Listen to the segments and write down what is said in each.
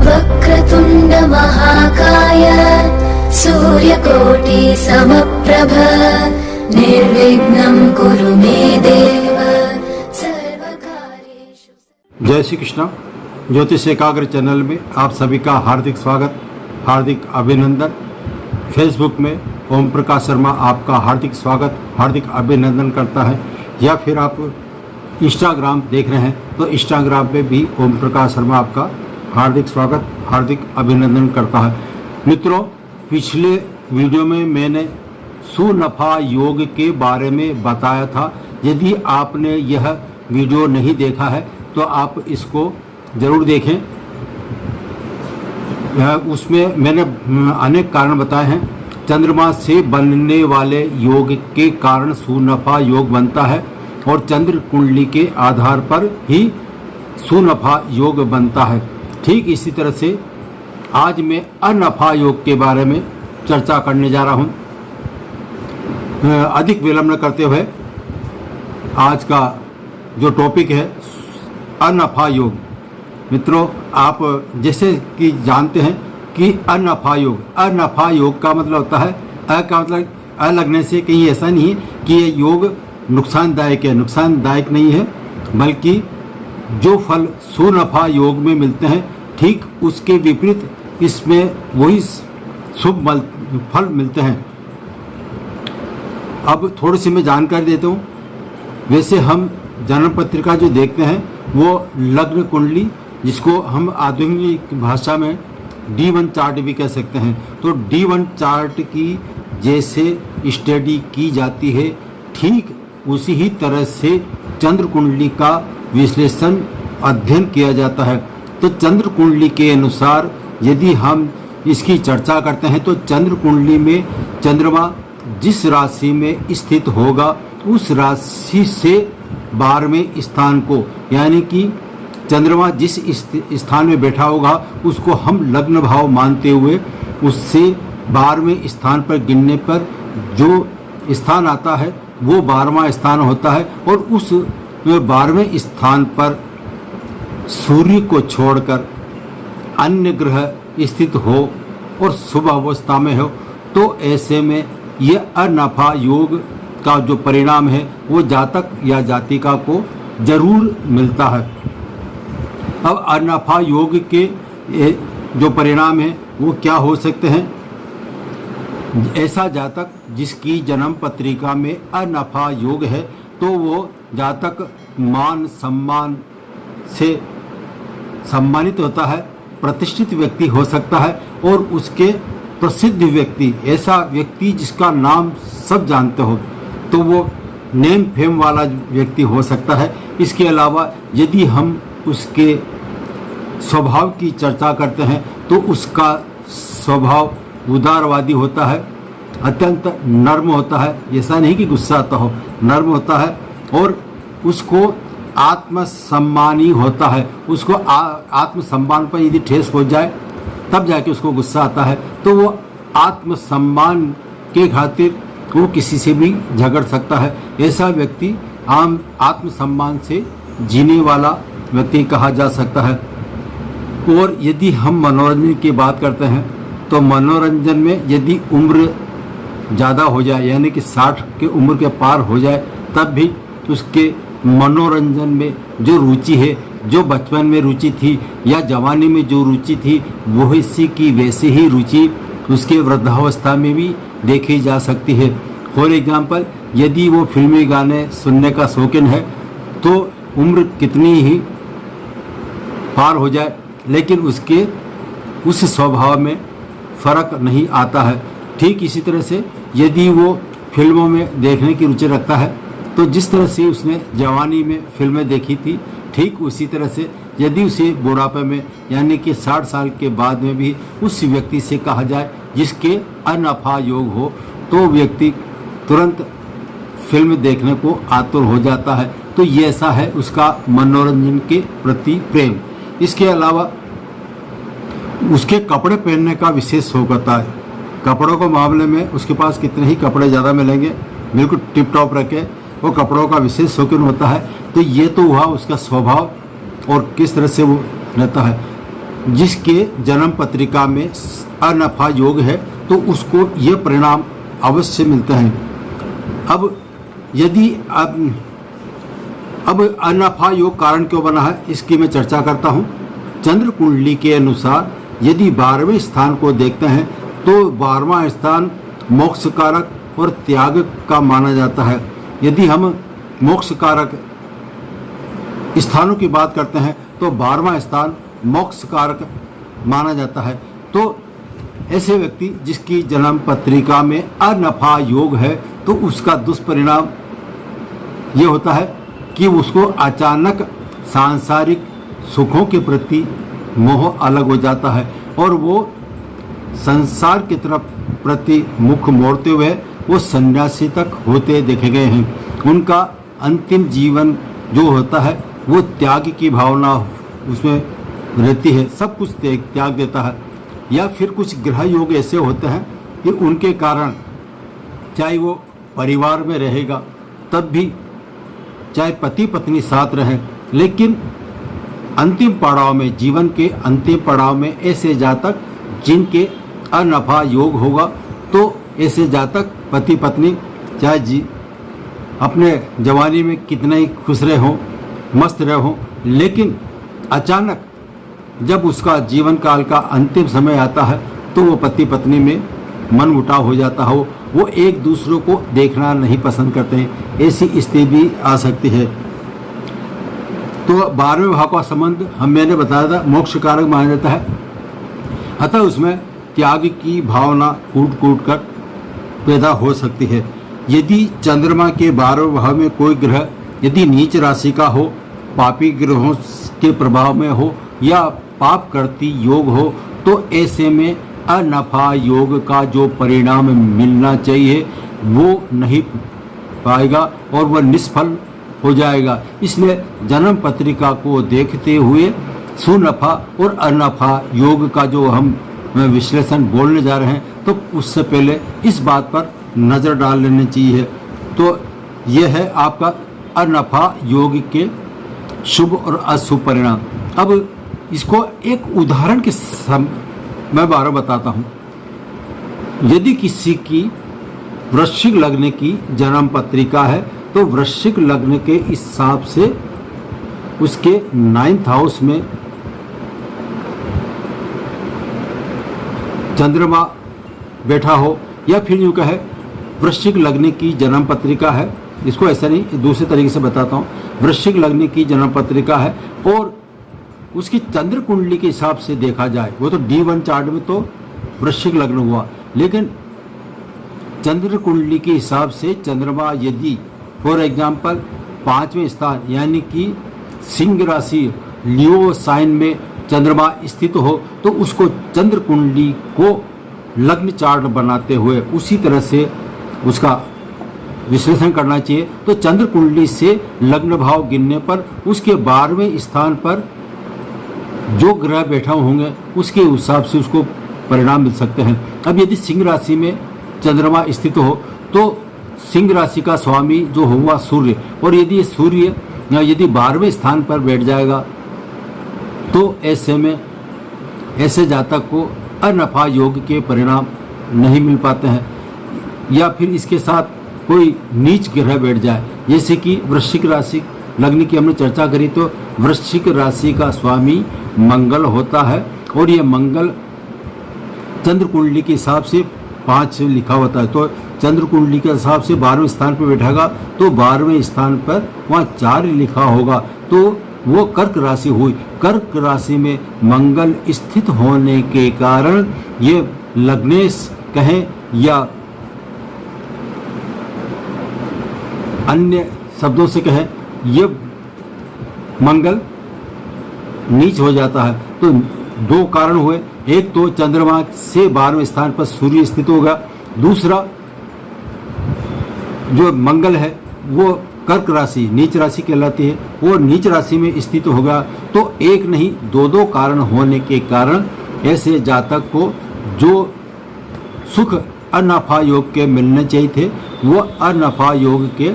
वक्रतुण्ड महाकाय सूर्यकोटि समप्रभ निर्विघ्नं कुरु मे देव सर्वकार्येषु। जय श्री कृष्ण। ज्योतिष एकाग्र चैनल में आप सभी का हार्दिक स्वागत, हार्दिक अभिनंदन। फेसबुक में ओम प्रकाश शर्मा आपका हार्दिक स्वागत, हार्दिक अभिनंदन करता है। या फिर आप इंस्टाग्राम देख रहे हैं तो इंस्टाग्राम पे भी ओम प्रकाश शर्मा आपका हार्दिक स्वागत, हार्दिक अभिनंदन करता है। मित्रों, पिछले वीडियो में मैंने सुनफा योग के बारे में बताया था। यदि आपने यह वीडियो नहीं देखा है तो आप इसको ज़रूर देखें। उसमें मैंने अनेक कारण बताए हैं। चंद्रमा से बनने वाले योग के कारण सुनफा योग बनता है और चंद्र कुंडली के आधार पर ही सुनफा योग बनता है। ठीक इसी तरह से आज मैं अनफा योग के बारे में चर्चा करने जा रहा हूँ। अधिक विलंब न करते हुए आज का जो टॉपिक है अनफा योग। मित्रों, आप जैसे कि जानते हैं कि अनफा योग का मतलब होता है अ का मतलब अ लगने से कहीं ऐसा नहीं है कि ये योग नुकसानदायक है। नुकसानदायक नहीं है, बल्कि जो फल सुनफा योग में मिलते हैं ठीक उसके विपरीत इसमें वही शुभ फल मिलते हैं। अब थोड़ी सी मैं जानकारी देता हूँ। वैसे हम जन्म पत्रिका जो देखते हैं वो लग्न कुंडली, जिसको हम आधुनिक भाषा में D1 चार्ट भी कह सकते हैं। तो D1 चार्ट की जैसे स्टडी की जाती है ठीक उसी ही तरह से चंद्र कुंडली का विश्लेषण अध्ययन किया जाता है। तो चंद्र कुंडली के अनुसार यदि हम इसकी चर्चा करते हैं तो चंद्र कुंडली में चंद्रमा जिस राशि में स्थित होगा उस राशि से 12वें स्थान को, यानी कि चंद्रमा जिस स्थान में बैठा होगा उसको हम लग्न भाव मानते हुए उससे 12वें स्थान पर गिनने पर जो स्थान आता है वो 12वां स्थान होता है। और उस 12वें स्थान पर सूर्य को छोड़कर अन्य ग्रह स्थित हो और शुभ अवस्था में हो तो ऐसे में ये अनफा योग का जो परिणाम है वो जातक या जातिका को जरूर मिलता है। अब अनफा योग के जो परिणाम है वो क्या हो सकते हैं। ऐसा जातक जिसकी जन्म पत्रिका में अनफा योग है तो वो जातक मान सम्मान से सम्मानित होता है, प्रतिष्ठित व्यक्ति हो सकता है और उसके प्रसिद्ध व्यक्ति, ऐसा व्यक्ति जिसका नाम सब जानते हो तो वो नेम फेम वाला व्यक्ति हो सकता है। इसके अलावा यदि हम उसके स्वभाव की चर्चा करते हैं तो उसका स्वभाव उदारवादी होता है, अत्यंत नर्म होता है। ऐसा नहीं कि गुस्सा आता हो, नर्म होता है और उसको आत्मसम्मानी होता है। उसको आत्मसम्मान पर यदि ठेस हो जाए तब जाके उसको गुस्सा आता है। तो वो आत्मसम्मान के खातिर वो किसी से भी झगड़ सकता है। ऐसा व्यक्ति आम आत्मसम्मान से जीने वाला व्यक्ति कहा जा सकता है। और यदि हम मनोरंजन की बात करते हैं तो मनोरंजन में यदि उम्र ज़्यादा हो जाए, यानी कि 60 के उम्र के पार हो जाए, तब भी उसके मनोरंजन में जो रुचि है, जो बचपन में रुचि थी या जवानी में जो रुचि थी वैसी की वैसी ही रुचि उसके वृद्धावस्था में भी देखी जा सकती है। फॉर एग्जाम्पल, यदि वो फिल्मी गाने सुनने का शौकीन है तो उम्र कितनी ही पार हो जाए लेकिन उसके उस स्वभाव में फर्क नहीं आता है। ठीक इसी तरह से यदि वो फिल्मों में देखने की रुचि रखता है तो जिस तरह से उसने जवानी में फिल्में देखी थी ठीक उसी तरह से यदि उसे बुढ़ापे में यानी कि 60 साल के बाद में भी उस व्यक्ति से कहा जाए जिसके अनफा योग हो तो व्यक्ति तुरंत फिल्म देखने को आतुर हो जाता है। तो ये ऐसा है उसका मनोरंजन के प्रति प्रेम। इसके अलावा उसके कपड़े पहनने का विशेष शौक होता है। कपड़ों के मामले में उसके पास कितने ही कपड़े ज़्यादा मिलेंगे, बिल्कुल टिप टॉप रखे, वो कपड़ों का विशेष शौकीन होता है। तो ये तो हुआ उसका स्वभाव और किस तरह से वो रहता है। जिसके जन्म पत्रिका में अनफा योग है तो उसको ये परिणाम अवश्य मिलते हैं। अब यदि अब अनफा योग कारण क्यों बना है इसकी मैं चर्चा करता हूँ। चंद्र कुंडली के अनुसार यदि 12वें स्थान को देखते हैं तो 12वां स्थान मोक्ष कारक और त्याग का माना जाता है। यदि हम मोक्ष कारक स्थानों की बात करते हैं तो 12वां स्थान मोक्ष कारक माना जाता है। तो ऐसे व्यक्ति जिसकी जन्म पत्रिका में अनफा योग है तो उसका दुष्परिणाम ये होता है कि उसको अचानक सांसारिक सुखों के प्रति मोह अलग हो जाता है और वो संसार की तरफ प्रति मुख मोड़ते हुए वो सन्यासी तक होते देखे गए हैं। उनका अंतिम जीवन जो होता है वो त्याग की भावना उसमें रहती है, सब कुछ त्याग देता है। या फिर कुछ ग्रह योग ऐसे होते हैं कि उनके कारण चाहे वो परिवार में रहेगा तब भी, चाहे पति पत्नी साथ रहें, लेकिन अंतिम पड़ाव में, जीवन के अंतिम पड़ाव में ऐसे जातक जिनके अनफा योग होगा तो ऐसे जातक पति पत्नी चाहे अपने जवानी में कितना ही खुश रहे हों, मस्त रहे हों, लेकिन अचानक जब उसका जीवन काल का अंतिम समय आता है तो वो पति पत्नी में मन मुटाव हो जाता हो, वो एक दूसरे को देखना नहीं पसंद करते हैं। ऐसी स्थिति भी आ सकती है। तो 12वें भाव का संबंध मैंने बताया था मोक्ष कारक माना जाता है, अतः उसमें त्याग की भावना कूट कूट कर पैदा हो सकती है। यदि चंद्रमा के 12वें भाव में कोई ग्रह यदि नीच राशि का हो, पापी ग्रहों के प्रभाव में हो या पाप करती योग हो तो ऐसे में अनफा योग का जो परिणाम मिलना चाहिए वो नहीं पाएगा और वह निष्फल हो जाएगा। इसलिए जन्म पत्रिका को देखते हुए सुनफा और अनफा योग का जो हम विश्लेषण बोलने जा रहे हैं तो उससे पहले इस बात पर नज़र डाल लेनी चाहिए। तो यह है आपका अनफा योग के शुभ और अशुभ परिणाम। अब इसको एक उदाहरण के मैं बारे बताता हूँ। यदि किसी की वृश्चिक लग्न की जन्म पत्रिका है तो वृश्चिक लग्न के हिसाब से उसके 9th हाउस में चंद्रमा बैठा हो, या फिर यूँ कहे वृश्चिक लग्न की जन्म पत्रिका है, इसको ऐसा नहीं दूसरे तरीके से बताता हूँ। वृश्चिक लग्न की जन्म पत्रिका है और उसकी चंद्र कुंडली के हिसाब से देखा जाए, वो तो D1 चार्ट में तो वृश्चिक लग्न हुआ, लेकिन चंद्र कुंडली के हिसाब से चंद्रमा यदि फॉर एग्जाम्पल 5वें स्थान यानी कि सिंह राशि लियो साइन में चंद्रमा स्थित हो तो उसको चंद्र कुंडली को लग्न चार्ट बनाते हुए उसी तरह से उसका विश्लेषण करना चाहिए। तो चंद्र कुंडली से लग्न भाव गिनने पर उसके 12वें स्थान पर जो ग्रह बैठा होंगे उसके हिसाब से उसको परिणाम मिल सकते हैं। अब यदि सिंह राशि में चंद्रमा स्थित हो तो सिंह राशि का स्वामी जो हुआ सूर्य, और यदि सूर्य यदि 12वें स्थान पर बैठ जाएगा तो ऐसे में ऐसे जातक को अनफा योग के परिणाम नहीं मिल पाते हैं। या फिर इसके साथ कोई नीच ग्रह बैठ जाए, जैसे कि वृश्चिक राशि लग्न की हमने चर्चा करी तो वृश्चिक राशि का स्वामी मंगल होता है और ये मंगल चंद्र कुंडली के हिसाब से 5 लिखा होता है। तो चंद्र कुंडली के हिसाब से 12वें स्थान पर बैठेगा तो 12वें स्थान पर वहाँ 4 लिखा होगा, तो वो कर्क राशि हुई। कर्क राशि में मंगल स्थित होने के कारण ये लग्नेश कहें या अन्य शब्दों से कहें ये मंगल नीच हो जाता है। तो 2 कारण हुए, एक तो चंद्रमा से 12वें स्थान पर सूर्य स्थित होगा, दूसरा जो मंगल है वो कर्क राशि नीच राशि कहलाती है, वो नीच राशि में स्थित होगा। तो एक नहीं 2 कारण होने के कारण ऐसे जातक को जो सुख अनफा योग के मिलने चाहिए थे वो अनफा योग के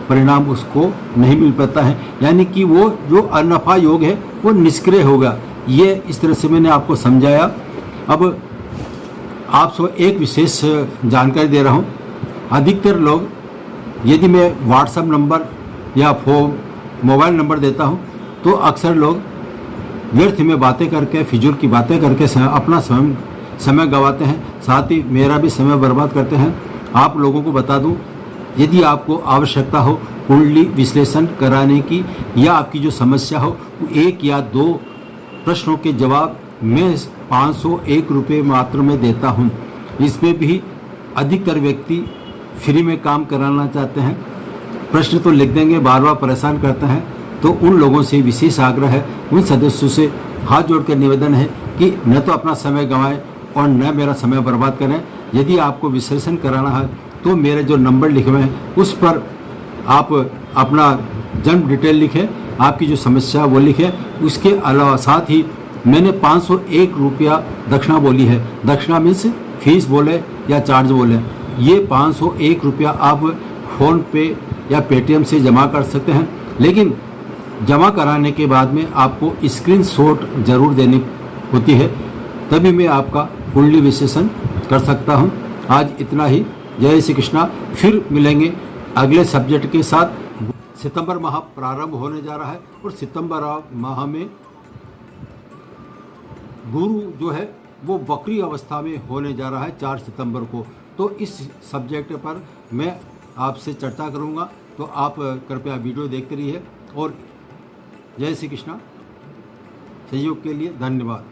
परिणाम उसको नहीं मिल पाता है, यानी कि वो जो अनफा योग है वो निष्क्रिय होगा। ये इस तरह से मैंने आपको समझाया। अब आपको एक विशेष जानकारी दे रहा हूँ। अधिकतर लोग, यदि मैं व्हाट्सएप नंबर या मोबाइल नंबर देता हूँ तो अक्सर लोग व्यर्थ में बातें करके, फिजूल की बातें करके अपना समय गंवाते हैं, साथ ही मेरा भी समय बर्बाद करते हैं। आप लोगों को बता दूं, यदि आपको आवश्यकता हो कुंडली विश्लेषण कराने की या आपकी जो समस्या हो, 1 या 2 प्रश्नों के जवाब मैं 501 रुपये मात्र में देता हूं। इसमें भी अधिकतर व्यक्ति फ्री में काम कराना चाहते हैं, प्रश्न तो लिख देंगे, बार बार परेशान करते हैं। तो उन लोगों से विशेष आग्रह है, उन सदस्यों से हाथ जोड़कर निवेदन है कि न तो अपना समय गंवाएं और न मेरा समय बर्बाद करें। यदि आपको विश्लेषण कराना है तो मेरे जो नंबर लिखे हुए हैं उस पर आप अपना जन्म डिटेल लिखें, आपकी जो समस्या वो लिखें। उसके अलावा साथ ही मैंने 501 रुपया दक्षिणा बोली है। दक्षिणा मीन्स फीस बोले या चार्ज बोले। ये 501 रुपया आप फ़ोन पे या पेटीएम से जमा कर सकते हैं, लेकिन जमा कराने के बाद में आपको स्क्रीनशॉट जरूर देनी होती है, तभी मैं आपका कुंडली विश्लेषण कर सकता हूं। आज इतना ही। जय श्री कृष्णा। फिर मिलेंगे अगले सब्जेक्ट के साथ। सितंबर माह प्रारंभ होने जा रहा है और सितंबर माह में गुरु जो है वो वक्री अवस्था में होने जा रहा है 4 सितंबर को। तो इस सब्जेक्ट पर मैं आपसे चर्चा करूंगा, तो आप कृपया वीडियो देखते रहिए। और जय श्री कृष्णा। सहयोग के लिए धन्यवाद।